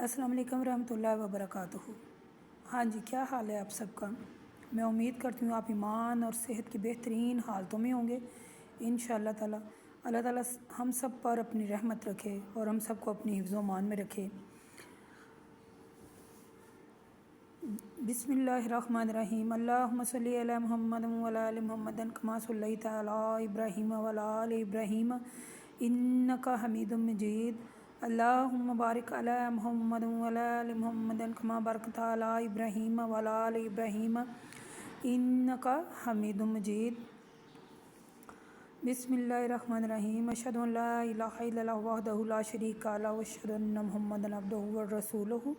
अस्सलाम वालेकुम रहमतुल्लाहि व बरकातुहू। हाँ जी, क्या हाल है आप सबका। मैं उम्मीद करती हूँ आप ईमान और सेहत की बेहतरीन हालतों में होंगे इंशाअल्लाह ताला। अल्लाह ताला हम सब पर अपनी रहमत रखे और हम सबको अपनी हिफ्ज़ व मान में रखे। बिस्मिल्लाहिर्रहमानिर्रहीम। अल्लाहुम्मा सल्ली अला मुहम्मद व अला आलि मुहम्मदन कमा सल्लैता अला इब्राहीम व अला आलि इब्राहीम इन्नका हमीदुम मजीद। अल्लाहुम्मा बारिक अला मुहम्मद व अला आलि मुहम्मदन कमा बारकता अला इब्राहीम व अला आलि इब्राहीम इन्नका हमीदुम मजीद। बिस्मिल्लाहिर्रहमानिर्रहीम। अशहदु अन ला इलाहा इल्लल्लाह वहदहु ला शरीका लहु व अशहदु अन्ना मुहम्मदन अब्दुहु व रसूलुहु।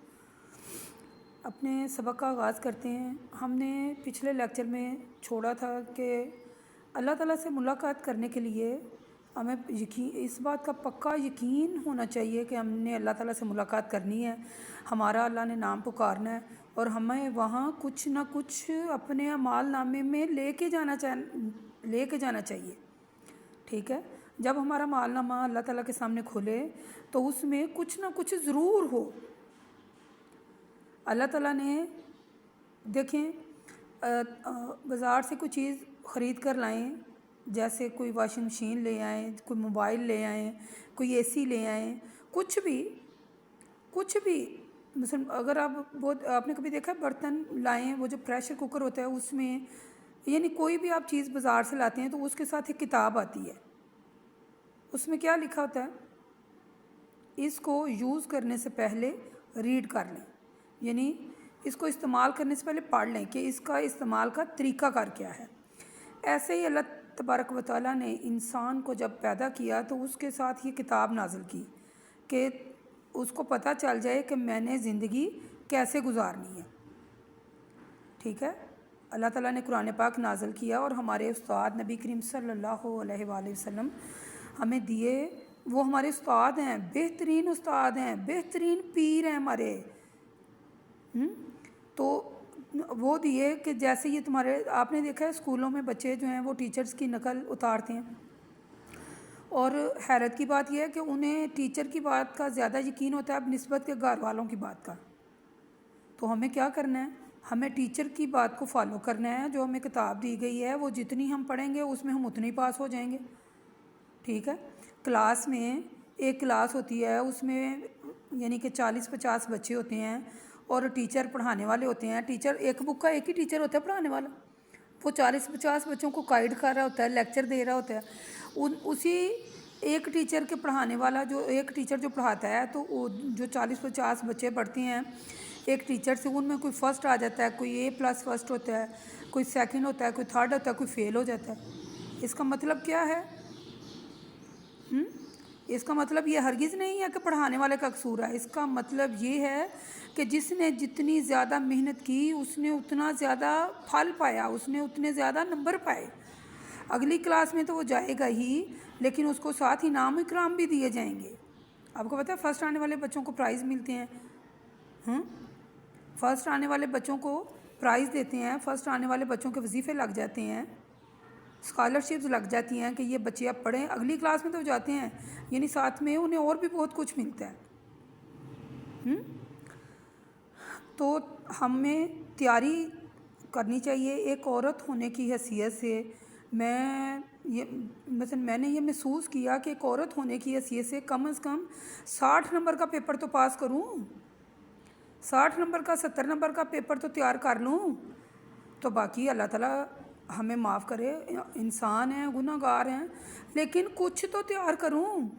अपने सबक का आगाज़ करते हैं। हमने पिछले लेक्चर में छोड़ा था कि अल्लाह ताला से मुलाकात करने के लिए हमें इस बात का पक्का यकीन होना चाहिए कि हमने अल्लाह ताला से मुलाकात करनी है, हमारा अल्लाह ने नाम पुकारना है और हमें वहाँ कुछ ना कुछ अपने अमाल नामे में लेके जाना चाहिए। ठीक है, जब हमारा मालनामा अल्लाह ताला के सामने खुले तो उसमें कुछ ना कुछ ज़रूर हो। अल्लाह ताला ने देखें, बाज़ार से कोई चीज़ ख़रीद कर लाएँ, जैसे कोई वॉशिंग मशीन ले आएँ, कोई मोबाइल ले आएँ, कोई एसी ले आएँ, कुछ भी मतलब अगर आप आपने कभी देखा है बर्तन लाएँ, वो जो प्रेशर कुकर होता है उसमें, यानी कोई भी आप चीज़ बाज़ार से लाते हैं तो उसके साथ एक किताब आती है। उसमें क्या लिखा होता है, इसको यूज़ करने से पहले रीड कर लें, यानी इसको इस्तेमाल करने से पहले पढ़ लें कि इसका इस्तेमाल का तरीक़ाकार क्या है। ऐसे ही अल्लाह तबारक व तआला ने इंसान को जब पैदा किया तो उसके साथ ये किताब नाज़िल की कि उसको पता चल जाए कि मैंने ज़िंदगी कैसे गुजारनी है। ठीक है, अल्लाह ताला ने कुरान पाक नाज़िल किया और हमारे उस्ताद नबी करीम सल्लल्लाहु अलैहि वसल्लम हमें दिए। वो हमारे उस्ताद हैं, बेहतरीन उस्ताद हैं, बेहतरीन पीर हैं हमारे। तो वो दिए कि जैसे ये तुम्हारे, आपने देखा है स्कूलों में बच्चे जो हैं वो टीचर्स की नकल उतारते हैं, और हैरत की बात यह है कि उन्हें टीचर की बात का ज़्यादा यकीन होता है निस्बत के घर वालों की बात का। तो हमें क्या करना है, हमें टीचर की बात को फॉलो करना है। जो हमें किताब दी गई है वो जितनी हम पढ़ेंगे उसमें हम उतनी पास हो जाएंगे। ठीक है, क्लास में एक क्लास होती है, उसमें यानी कि 40-50 बच्चे होते हैं और टीचर पढ़ाने वाले होते हैं। टीचर एक बुक का एक ही टीचर होता है पढ़ाने वाला, वो 40-50 बच्चों को गाइड कर रहा होता है, लेक्चर दे रहा होता है। उसी एक टीचर के पढ़ाने वाला, जो एक टीचर जो पढ़ाता है, तो वो जो 40-50 बच्चे पढ़ते हैं एक टीचर से, उनमें कोई फ़र्स्ट आ जाता है, कोई A+ फर्स्ट होता है, कोई सेकंड होता है, कोई थर्ड होता है, कोई फेल हो जाता है। इसका मतलब क्या है? इसका मतलब ये हरगिज़ नहीं है कि पढ़ाने वाले का कसूर है। इसका मतलब ये है कि जिसने जितनी ज़्यादा मेहनत की उसने उतना ज़्यादा फल पाया, उसने उतने ज़्यादा नंबर पाए। अगली क्लास में तो वो जाएगा ही, लेकिन उसको साथ ही इनाम इकराम भी दिए जाएंगे। आपको पता है फ़र्स्ट आने वाले बच्चों को प्राइज़ मिलते हैं। फ़र्स्ट आने वाले बच्चों को प्राइज़ देते हैं, फ़र्स्ट आने वाले बच्चों के वजीफ़े लग जाते हैं, स्कॉलरशिप्स लग जाती हैं कि ये बच्चे अब पढ़ें। अगली क्लास में तो जाते हैं, यानी साथ में उन्हें और भी बहुत कुछ मिलता है। तो हमें तैयारी करनी चाहिए। एक औरत होने की हैसियत से मैंने ये महसूस किया कि एक औरत होने की हैसियत से कम 60 नंबर का पेपर तो पास करूं, 60 नंबर का 70 नंबर का पेपर तो तैयार कर लूं, तो बाकी अल्लाह ताला हमें माफ़ करे, इंसान हैं, गुनाहगार हैं, लेकिन कुछ तो तैयार करूं।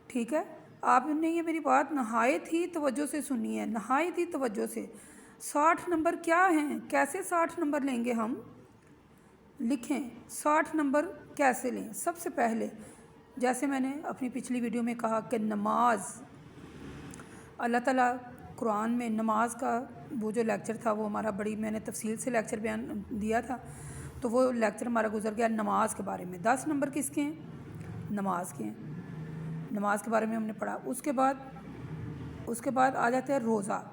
ठीक है, आपने ये मेरी बात नहायत ही तवज्जो से सुनी है, नहायत ही तवज्जो से। 60 नंबर क्या हैं, कैसे 60 नंबर लेंगे हम? लिखें 60 नंबर कैसे लें। सबसे पहले, जैसे मैंने अपनी पिछली वीडियो में कहा कि नमाज, अल्लाह ताला कुरान में नमाज का वो जो लेक्चर था वो हमारा मैंने तफसील से लेक्चर बयान दिया था, तो वो लेक्चर हमारा गुजर गया नमाज के बारे में। 10 नंबर किसके हैं? नमाज के हैं। नमाज के बारे में हमने पढ़ा। उसके बाद आ जाता है रोज़ा।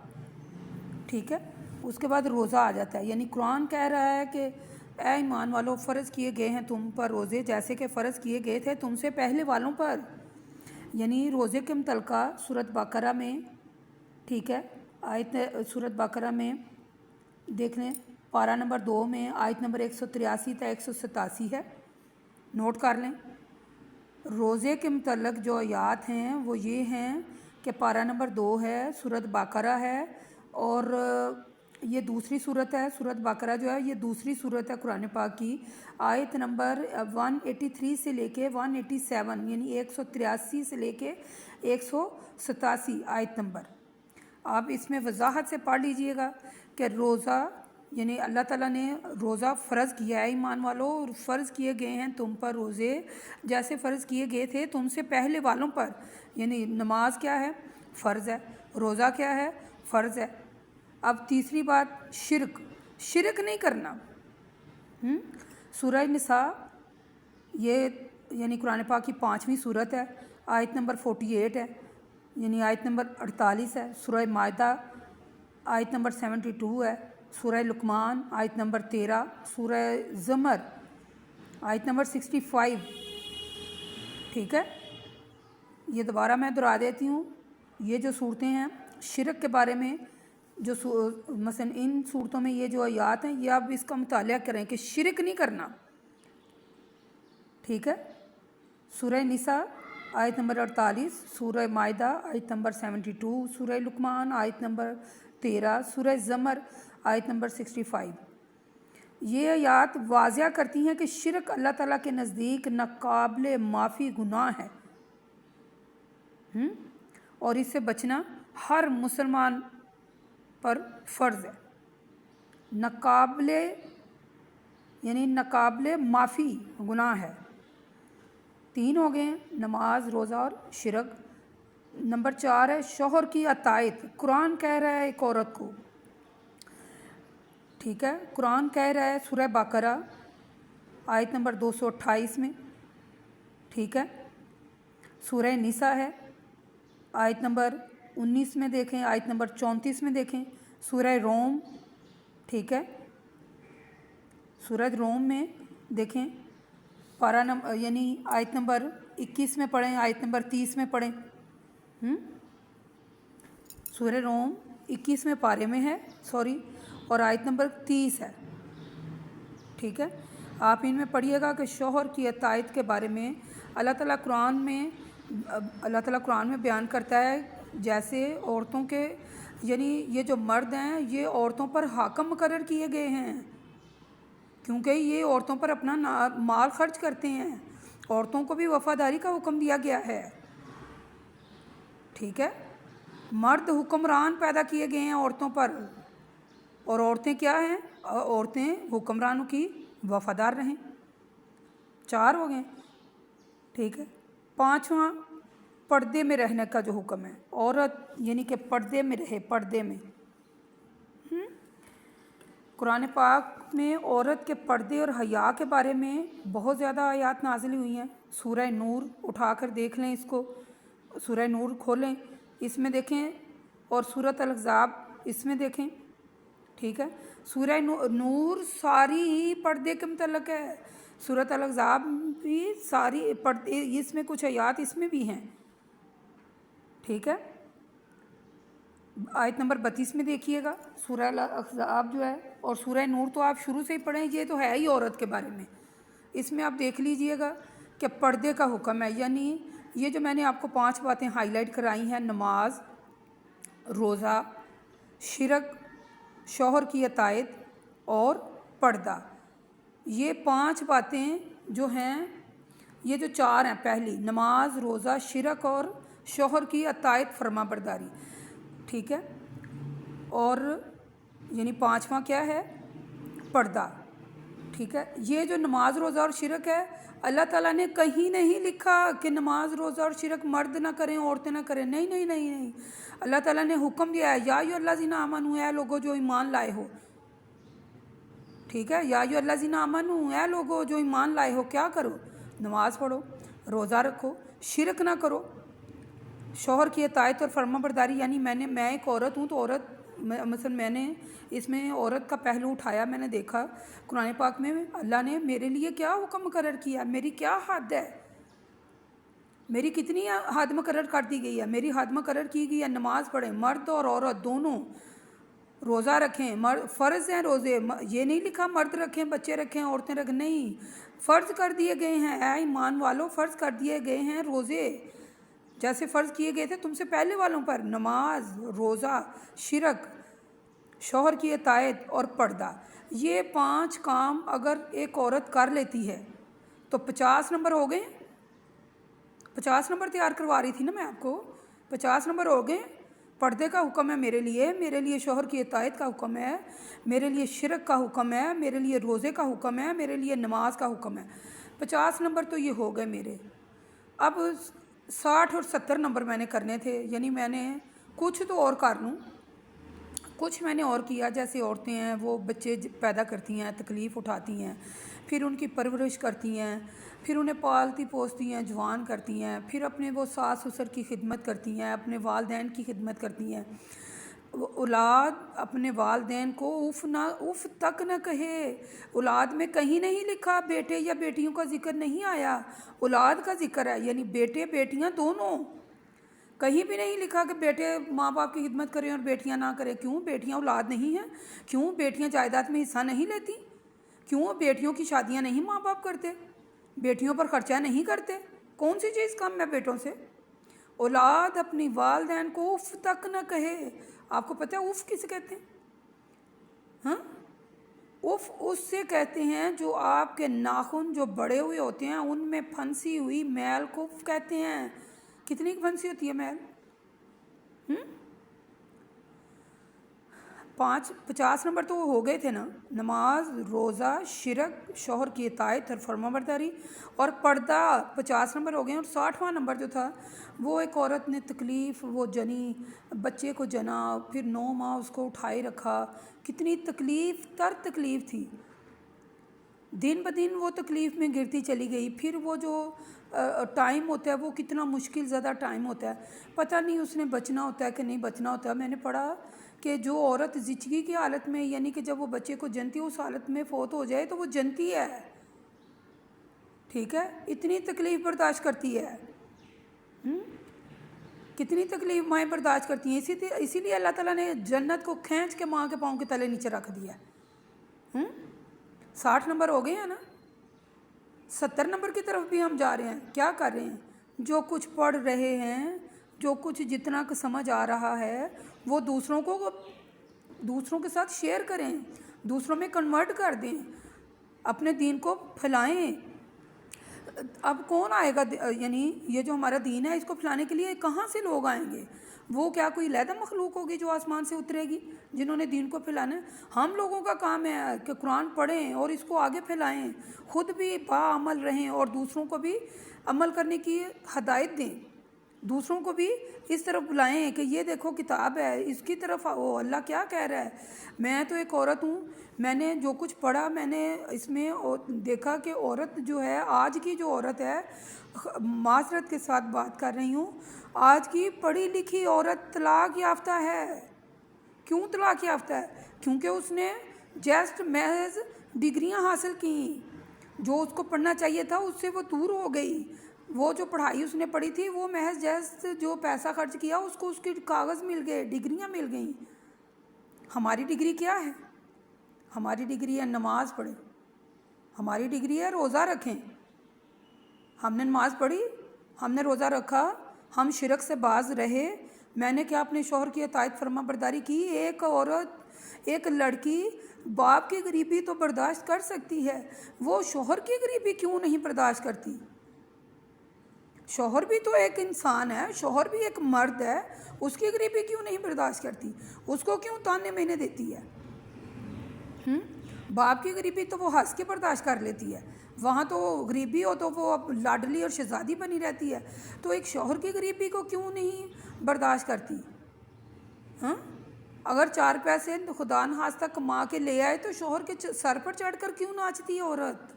ठीक है, उसके बाद रोज़ा आ जाता है, यानी कुरान कह रहा है कि ऐ ईमान वालों, फ़र्ज़ किए गए हैं तुम पर रोज़े जैसे कि फ़र्ज़ किए गए थे तुमसे पहले वालों पर। यानी रोज़े के मुतल्लिक़ सूरत बकरा में ठीक है। आयत सूरत बकरा में देख लें, पारा नंबर 2 में आयत नंबर 183 तक 187 है, नोट कर लें। रोज़े के मतलब जो आयात हैं वो ये हैं कि पारा नंबर 2 है, सूरत बकरा है, और ये दूसरी सूरत है। सूरत बकरा जो है ये दूसरी सूरत है कुरान पाक की। आयत नंबर 183 से लेके 187 यानी 183 से लेके 187 आयत नंबर। आप इसमें वजाहत से पढ़ लीजिएगा कि रोज़ा यानी अल्लाह ताला ने रोज़ा फ़र्ज़ किया है ईमान वालों, और फ़र्ज़ किए गए हैं तुम पर रोज़े जैसे फ़र्ज़ किए गए थे तुमसे पहले वालों पर। यानी नमाज क्या है? फ़र्ज़ है। रोज़ा क्या है? फ़र्ज़ है। अब तीसरी बात, शिरक नहीं करना। सूरह निसा ये यानी कुरान पाक की 5वीं सूरत है, आयत नंबर 48 है, यानी आयत नंबर 48 है। सूरह मायदा आयत नंबर 72 है। सूरह लुकमान आयत नंबर 13। सूरह ज़मर आयत नंबर 65। ठीक है, ये दोबारा मैं दोहरा देती हूँ। ये जो सूरतें हैं शिरक के बारे में, जो मसलन इन सूरतों में ये जो आयात हैं ये आप इसका मुताला करें कि शिरक नहीं करना। ठीक है, सूरह निसा आयत नंबर 48, सूरह मायदा आयत नंबर 72, सूरह लुकमान आयत नंबर 13, सूरह ज़मर आयत नंबर 65। ये आयात वाज़िया करती हैं कि शिरक अल्लाह ताला के नज़दीक नाकाबिले माफ़ी गुनाह है, और इससे बचना हर मुसलमान पर फ़र्ज़ है। नाकाबिले यानी नाकाबिले माफ़ी गुनाह है। 3 हो गए हैं, नमाज, रोज़ा और शिरक। नंबर 4 है शौहर की अतायत। कुरान कह रहा है एक औरत को, ठीक है, कुरान कह रहा है सूरह बकरा आयत नंबर 228 में। ठीक है, सूरह निसा है आयत नंबर 19 में देखें, आयत नंबर 34 में देखें। सूरह रोम, ठीक है, सूरह रोम में देखें, पारा नंबर यानी आयत नंबर 21 में पढ़ें, आयत नंबर 30 में पढ़ें। सूरह रोम 21वें पारे में है, सॉरी, और आयत नंबर 30 है। ठीक है, आप इनमें पढ़िएगा कि शौहर की अतायत के बारे में अल्लाह ताला कुरान में बयान करता है जैसे औरतों के यानी ये जो मर्द हैं ये औरतों पर हाकम मुकर्रर किए गए हैं, क्योंकि ये औरतों पर अपना माल खर्च करते हैं। औरतों को भी वफ़ादारी का हुक्म दिया गया है। ठीक है, मर्द हुक्मरान पैदा किए गए हैं औरतों पर, और औरतें क्या हैं? औरतें हुक्मरानों की वफ़ादार रहें। 4 हो गए। ठीक है, 5वां पर्दे में रहने का जो हुक्म है, औरत यानी कि पर्दे में रहे, पर्दे में। कुरान पाक में औरत के पर्दे और हया के बारे में बहुत ज़्यादा आयात नाज़िल हुई हैं। सूरह नूर उठाकर देख लें, इसको सूरह नूर खोलें, इसमें देखें, और सूरत अल-अहज़ाब इसमें देखें। ठीक है, सूरह नूर सारी ही पर्दे के मुतल्लिक़ है। सूरत अल-अहज़ाब भी सारी पर्दे, इसमें कुछ आयात इसमें भी हैं। ठीक है, आयत नंबर 32 में देखिएगा सूरह अल-अहज़ाब जो है, और सूरह नूर तो आप शुरू से ही पढ़ें, ये तो है ही औरत के बारे में। इसमें आप देख लीजिएगा कि पर्दे का हुक्म है, यानी ये जो मैंने आपको 5 बातें हाईलाइट कराई हैं, नमाज, रोज़ा, शिरक, शौहर की अतायत और पर्दा, ये 5 बातें जो हैं, ये जो 4 हैं, पहली नमाज, रोज़ा, शिरक और शौहर की अतायत फरमा बरदारी। ठीक है, और यानी 5वां क्या है? पर्दा। ठीक है, ये जो नमाज, रोज़ा और शिरक है, अल्लाह ताला ने कहीं नहीं लिखा कि नमाज, रोज़ा और शिरक मर्द ना करें, औरतें ना करें। नहीं नहीं नहीं नहीं, अल्लाह ताला ने हुक्म दिया है, या अय्युहल्लज़ीना आमनू, ऐ लोगो जो ईमान लाए हो। ठीक है, या अय्युहल्लज़ीना आमनू, ऐ लोगो जो ईमान लाए हो, क्या करो? नमाज पढ़ो, रोज़ा रखो, शिरक ना करो, शौहर की अतायत और फर्मा बरदारी। यानी मैं एक औरत हूँ, तो औरत मसलन मैंने इसमें औरत का पहलू उठाया, मैंने देखा कुरान पाक में अल्लाह ने मेरे लिए क्या हुक्म मुकर्रर किया, मेरी क्या हद है। मेरी कितनी हद मुकर्रर कर दी गई है, मेरी हद मुकर्रर की गई है। नमाज़ पढ़ें, मर्द और औरत दोनों, रोज़ा रखें, फ़र्ज़ हैं रोज़े, ये नहीं लिखा मर्द रखें, बच्चे रखें, औरतें रखें, नहीं, फ़र्ज़ कर दिए गए हैं। ऐ ईमान वालों, फ़र्ज़ कर दिए गए हैं रोज़े, जैसे फ़र्ज़ किए गए थे तुमसे पहले वालों पर, नमाज, रोज़ा, शिरक, शौहर की इताअत और पर्दा। ये 5 काम अगर एक औरत कर लेती है तो 50 नंबर हो गए। 50 नंबर तैयार करवा रही थी ना मैं आपको, 50 नंबर हो गए। पर्दे का हुक्म है मेरे लिए शौहर की इताअत का हुक्म है, मेरे लिए शिरक का हुक्म है, मेरे लिए रोज़े का हुक्म है, मेरे लिए नमाज का हुक्म है। 50 नंबर तो ये हो गए मेरे। अब 60 और 70 नंबर मैंने करने थे, यानी मैंने कुछ तो और कर लूँ, कुछ मैंने और किया। जैसे औरतें हैं वो बच्चे पैदा करती हैं, तकलीफ़ उठाती हैं, फिर उनकी परवरिश करती हैं, फिर उन्हें पालती पोसती हैं, जवान करती हैं, फिर अपने वो सास ससुर की खिदमत करती हैं, अपने वालदैन की खिदमत करती हैं। औलाद अपने वालदैन को उफ़ तक न कहे। औलाद में कहीं नहीं लिखा बेटे या बेटियों का जिक्र नहीं आया, औलाद का जिक्र है, यानी बेटे बेटियां दोनों। कहीं भी नहीं लिखा कि बेटे माँ बाप की खिदमत करें और बेटियां ना करें। क्यों? बेटियां औलाद नहीं हैं? क्यों बेटियां जायदाद में हिस्सा नहीं लेती? क्यों बेटियों की शादियां नहीं माँ बाप करते? बेटियों पर खर्चा नहीं करते? कौन सी चीज़ कम है बेटों से? औलाद अपनी वालदैन को उफ़ तक न कहे। आपको पता है उफ़ किसे कहते हैं? हाँ, उफ़ उससे कहते हैं जो आपके नाखून जो बड़े हुए होते हैं उनमें फंसी हुई मैल को उफ़ कहते हैं। कितनी फंसी होती है मैल? 50 नंबर तो हो गए थे ना, नमाज, रोज़ा, शिरक, शौहर की इताअत और फरमाबरदारी और पर्दा। 50 नंबर हो गए। और 60वां नंबर जो था वो एक औरत ने तकलीफ़, वो जनी, बच्चे को जना, फिर 9 माह उसको उठाए रखा, कितनी तकलीफ़ थी। दिन ब दिन वो तकलीफ़ में गिरती चली गई। फिर वो जो टाइम होता है वो कितना मुश्किल ज़्यादा टाइम होता है, पता नहीं उसने बचना होता है कि नहीं बचना होता है। मैंने पढ़ा कि जो औरत ज़िचगी की हालत में, यानी कि जब वो बच्चे को जनती है उस हालत में फ़ौत हो जाए तो वो जनती है, ठीक है, इतनी तकलीफ़ बर्दाश्त करती है। कितनी तकलीफ़ माएँ बर्दाश्त करती हैं। इसीलिए अल्लाह ताला ने जन्नत को खींच के माँ के पाँव के तले नीचे रख दिया। 60 नंबर हो गए हैं ना, 70 नंबर की तरफ भी हम जा रहे हैं। क्या कर रहे हैं? जो कुछ पढ़ रहे हैं, जो कुछ जितना का समझ आ रहा है वो दूसरों के साथ शेयर करें, दूसरों में कन्वर्ट कर दें, अपने दीन को फैलाएं। अब कौन आएगा? यानी ये जो हमारा दीन है इसको फैलाने के लिए कहाँ से लोग आएंगे? वो क्या कोई लैदा मखलूक होगी जो आसमान से उतरेगी जिन्होंने दीन को फैलाना है? हम लोगों का काम है कि कुरान पढ़ें और इसको आगे फैलाएं, ख़ुद भी बाअमल रहें और दूसरों को भी अमल करने की हदायत दें, दूसरों को भी इस तरफ बुलाएं कि ये देखो किताब है, इसकी तरफ आओ, अल्लाह क्या कह रहा है। मैं तो एक औरत हूँ, मैंने जो कुछ पढ़ा मैंने इसमें देखा कि औरत जो है, आज की जो औरत है, माजरत के साथ बात कर रही हूँ, आज की पढ़ी लिखी औरत तलाक याफ्ता है। क्यों तलाक याफ्ता है? क्योंकि उसने जस्ट महज डिग्रियाँ हासिल की, जो उसको पढ़ना चाहिए था उससे वो दूर हो गई। वो जो पढ़ाई उसने पढ़ी थी वो महज जस्ट जो पैसा खर्च किया उसको उसके कागज़ मिल गए, डिग्रियाँ मिल गई। हमारी डिग्री क्या है? हमारी डिग्री है नमाज़ पढ़े, हमारी डिग्री है रोज़ा रखें। हमने नमाज़ पढ़ी, हमने रोज़ा रखा, हम शिरक से बाज रहे। मैंने क्या अपने शौहर की इताअत फरमा बरदारी की? एक औरत, एक लड़की बाप की गरीबी तो बर्दाश्त कर सकती है, वो शौहर की गरीबी क्यों नहीं बर्दाश्त करती? शौहर भी तो एक इंसान है, शौहर भी एक मर्द है, उसकी गरीबी क्यों नहीं बर्दाश्त करती? उसको क्यों ताने मेने देती है? बाप की गरीबी तो वो हंस के बर्दाश्त कर लेती है, वहाँ तो गरीबी हो तो वो अब लाडली और शहजादी बनी रहती है, तो एक शौहर की गरीबी को क्यों नहीं बर्दाश्त करती? अगर 4 पैसे खुदा न खास्ता कमा के ले आए तो शौहर के सर पर चढ़कर क्यों नाचती है औरत?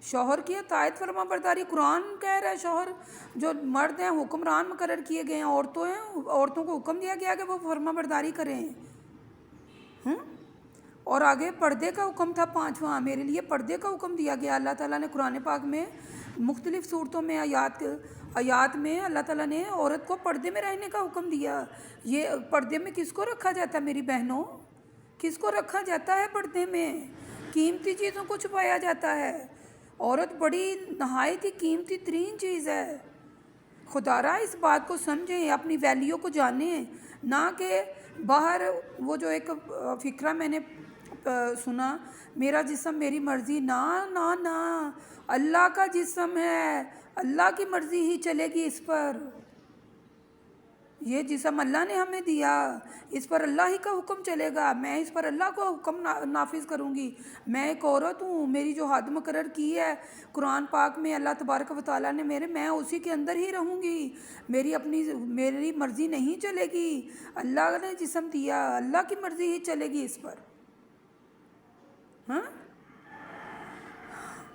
शौहर की इताअत फरमा बरदारी, कुरान कह रहा है शौहर जो मर्द हैं हुक्मरान मुकर्रर किए गए हैं, औरतों हैं, औरतों को हुक्म दिया गया कि वो फरमा बरदारी करें। और आगे पर्दे का हुक्म था 5वां, मेरे लिए पर्दे का हुक्म दिया गया। अल्लाह ताला ने कुरान पाक में مختلف صورتوں میں آیات میں اللہ تعالیٰ نے عورت کو پردے میں رہنے کا حکم دیا۔ یہ پردے میں کس کو رکھا جاتا ہے میری بہنوں؟ کس کو رکھا جاتا ہے پردے میں؟ قیمتی چیزوں کو چھپایا جاتا ہے۔ عورت بڑی نہایت ہی قیمتی ترین چیز ہے۔ خدا را اس بات کو سمجھیں، اپنی ویلیو کو جانیں، نہ کہ باہر وہ جو ایک فکرہ میں نے سنا، میرا جسم میری مرضی۔ نہ نہ نہ، اللہ کا جسم ہے، اللہ کی مرضی ہی چلے گی اس پر۔ یہ جسم اللہ نے ہمیں دیا، اس پر اللہ ہی کا حکم چلے گا، میں اس پر اللہ کو حکم نافذ کروں گی۔ میں ایک عورت ہوں، میری جو حد مقرر کی ہے قرآن پاک میں اللہ تبارک و تعالیٰ نے میں اسی کے اندر ہی رہوں گی۔ میری مرضی نہیں چلے گی، اللہ نے جسم دیا، اللہ کی مرضی ہی چلے گی اس پر۔ ہاں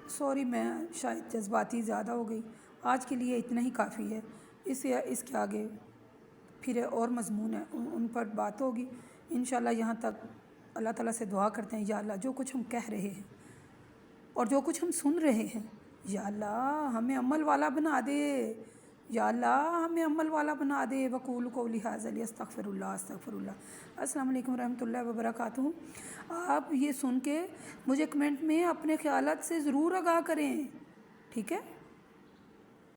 سوری، میں شاید جذباتی زیادہ ہو گئی۔ آج کے لیے اتنا ہی کافی ہے، اس کے آگے پھر اور مضمون ہے، ان پر بات ہوگی انشاءاللہ۔ یہاں تک اللہ تعالیٰ سے دعا کرتے ہیں، یا اللہ جو کچھ ہم کہہ رہے ہیں اور جو کچھ ہم سن رہے ہیں، یا اللہ ہمیں عمل والا بنا دے، یا اللہ ہمیں عمل والا بنا دے۔ وقول قولی ھذا استغفر اللہ۔ السلام علیکم ورحمۃ اللہ وبرکاتہ۔ آپ یہ سن کے مجھے کمنٹ میں اپنے خیالات سے ضرور آگاہ کریں، ٹھیک ہے؟